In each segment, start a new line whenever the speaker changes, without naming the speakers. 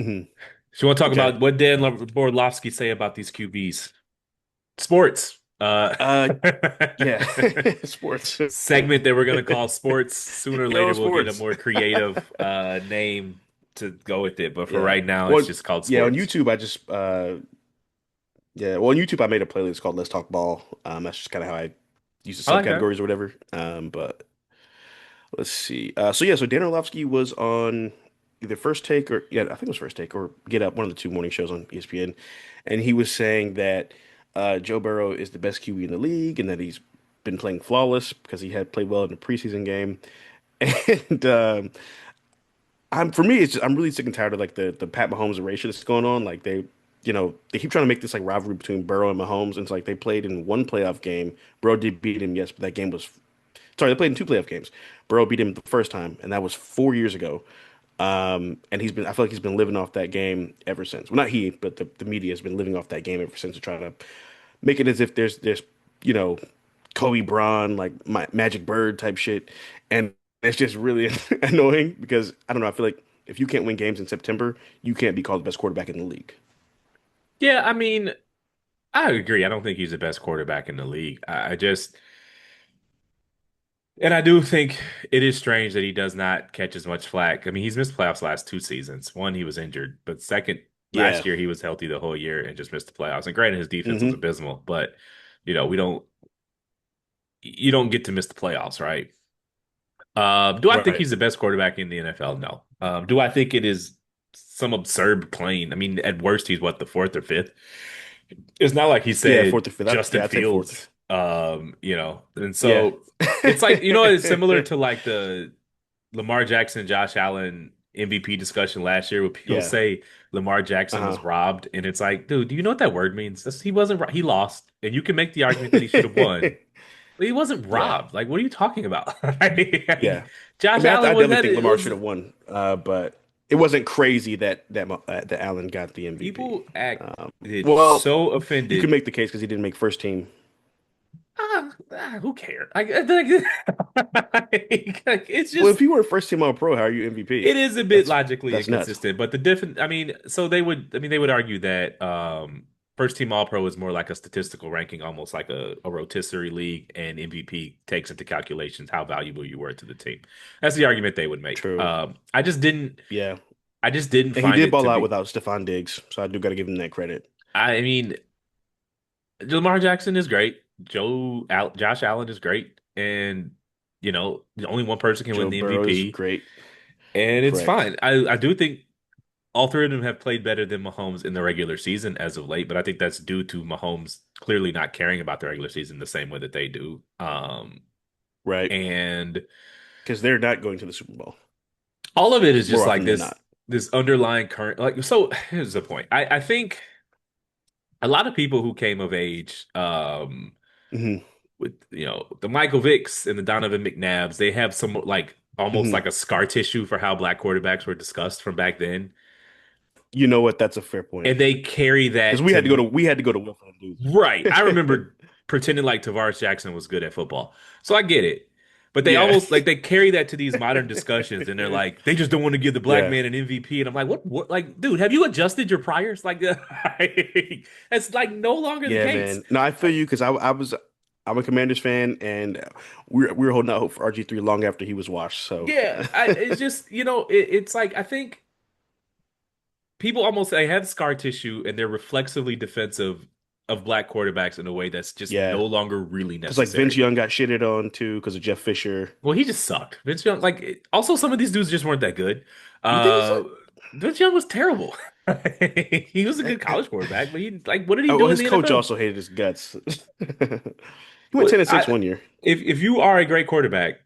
Hmm.
So you want to talk
Okay.
about what Dan Orlovsky say about these QBs? Sports.
Uh, yeah. Sports.
Segment that we're gonna call sports. Sooner or
Good
later
old
we'll get a
sports.
more creative name to go with it. But for
Yeah.
right now, it's
Well,
just called
yeah, on
sports.
YouTube I just yeah, well on YouTube I made a playlist called Let's Talk Ball. That's just kind of how I use the
I like that.
subcategories or whatever. But let's see. So Dan Orlovsky was on either First Take or yeah, I think it was First Take or Get Up, one of the two morning shows on ESPN, and he was saying that Joe Burrow is the best QB in the league and that he's been playing flawless because he had played well in the preseason game. And I'm for me, it's just, I'm really sick and tired of like the Pat Mahomes erasure that's going on. Like they keep trying to make this like rivalry between Burrow and Mahomes, and it's like they played in one playoff game. Burrow did beat him, yes, but that game was sorry, they played in two playoff games. Burrow beat him the first time, and that was 4 years ago. And I feel like he's been living off that game ever since. Well, not he, but the media has been living off that game ever since to try to make it as if there's you know Kobe Braun like Magic Bird type shit, and it's just really annoying because I don't know. I feel like if you can't win games in September, you can't be called the best quarterback in the league.
Yeah, I mean, I agree. I don't think he's the best quarterback in the league. I just and I do think it is strange that he does not catch as much flack. I mean, he's missed playoffs last two seasons. One, he was injured, but second,
Yeah.
last year he was healthy the whole year and just missed the playoffs. And granted, his defense was
Hmm.
abysmal, but we don't you don't get to miss the playoffs, right? Do I think
Right.
he's the best quarterback in the NFL? No. Do I think it is some absurd claim? I mean, at worst, he's what, the fourth or fifth? It's not like he
Yeah,
said
fourth or fifth.
Justin
Yeah, I'd say fourth.
Fields, and
Yeah.
so it's like, it's similar to like the Lamar Jackson, Josh Allen MVP discussion last year where people
Yeah.
say Lamar Jackson
Uh-huh.
was robbed. And it's like, dude, do you know what that word means? He wasn't, he lost. And you can make the argument that he should have won. But he wasn't
Yeah.
robbed. Like, what are you talking about? Like,
Yeah. I
Josh
mean, I
Allen
definitely
had
think
it
Lamar should
was
have won, but it wasn't crazy that Allen got the MVP.
people acted
Well,
so
you can
offended.
make the case because he didn't make first team.
Who cares? It's
Well,
just
if you were first team All Pro, how are you MVP?
it is a bit
That's
logically
that's nuts.
inconsistent, but the different, I mean, so they would argue that first team All Pro is more like a statistical ranking, almost like a rotisserie league, and MVP takes into calculations how valuable you were to the team. That's the argument they would make.
True. Yeah,
I just didn't
and he
find
did
it to
ball out
be.
without Stephon Diggs, so I do got to give him that credit.
I mean, Lamar Jackson is great. Josh Allen is great, and the only one person can win
Joe
the
Burrow is
MVP,
great.
and it's
Correct.
fine. I do think all three of them have played better than Mahomes in the regular season as of late, but I think that's due to Mahomes clearly not caring about the regular season the same way that they do.
Right.
And
Because they're not going to the Super Bowl
all of it is
more
just like
often than
this
not.
this underlying current. Like, so here's the point. I think a lot of people who came of age,
Hmm.
with the Michael Vicks and the Donovan McNabbs, they have some like almost
Hmm.
like a scar tissue for how black quarterbacks were discussed from back then,
You know what? That's a fair point.
and they carry
Because
that to
we had to go to Will for him
right. I
to lose.
remember pretending like Tavares Jackson was good at football, so I get it. But they
Yeah.
almost like they carry that to these modern discussions, and they're like, they just don't want to give the black
Yeah.
man an MVP. And I'm like, what? Like, dude, have you adjusted your priors? Like, that's like no longer the
Yeah,
case.
man. No, I feel you because I'm a Commanders fan and we were holding out hope for RG3 long after he was washed. So
Yeah, it's just it's like I think people almost they have scar tissue and they're reflexively defensive of black quarterbacks in a way that's just
yeah,
no longer really
because like Vince
necessary.
Young got shitted on too because of Jeff Fisher.
Well, he just sucked. Vince Young, like, also some of these dudes just weren't that good.
You think it's
Uh, Vince Young was terrible. He was a good
like,
college quarterback, but he like, what did he
oh,
do
well,
in
his
the
coach
NFL?
also hated his guts. He went
Well,
10 and 6 one year.
if you are a great quarterback,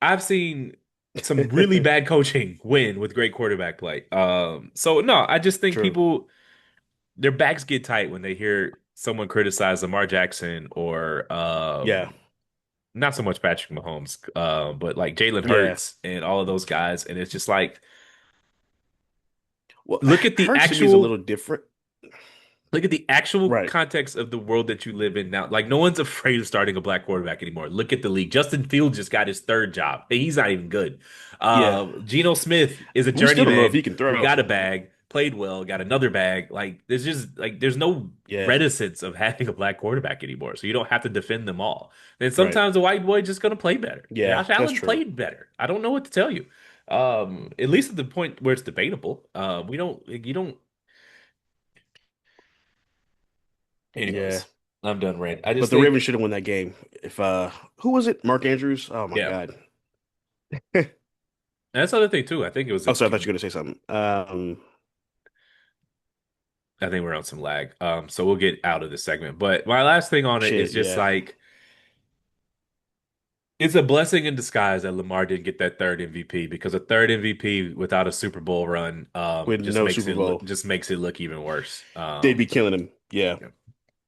I've seen some really bad coaching win with great quarterback play. So no, I just think
True.
people their backs get tight when they hear someone criticize Lamar Jackson or
Yeah.
not so much Patrick Mahomes, but like Jalen
Yeah.
Hurts and all of those guys. And it's just like,
Well,
look at the
Hurts to me is a
actual
little different.
look at the actual
Right.
context of the world that you live in now. Like no one's afraid of starting a black quarterback anymore. Look at the league. Justin Fields just got his third job. He's not even good.
Yeah.
Geno Smith is a
We still don't know if
journeyman
he can
who
throw.
got a bag. played well, got another bag. Like there's just like there's no
Yeah,
reticence of having a black quarterback anymore. So you don't have to defend them all. And
right.
sometimes a white boy just gonna play better.
Yeah,
Josh
that's
Allen
true.
played better. I don't know what to tell you. At least at the point where it's debatable. We don't you don't
Yeah.
anyways. I'm done ranting. I
But
just
the Ravens
think
should have won that game. If who was it? Mark Andrews? Oh my
yeah.
God.
And that's the other thing too. I think it was
Oh,
a
sorry, I thought you were gonna say something.
I think we're on some lag. So we'll get out of this segment. But my last thing on it is
Shit,
just
yeah.
like it's a blessing in disguise that Lamar didn't get that third MVP because a third MVP without a Super Bowl run
With no Super Bowl.
just makes it look even worse.
They'd be killing him. Yeah.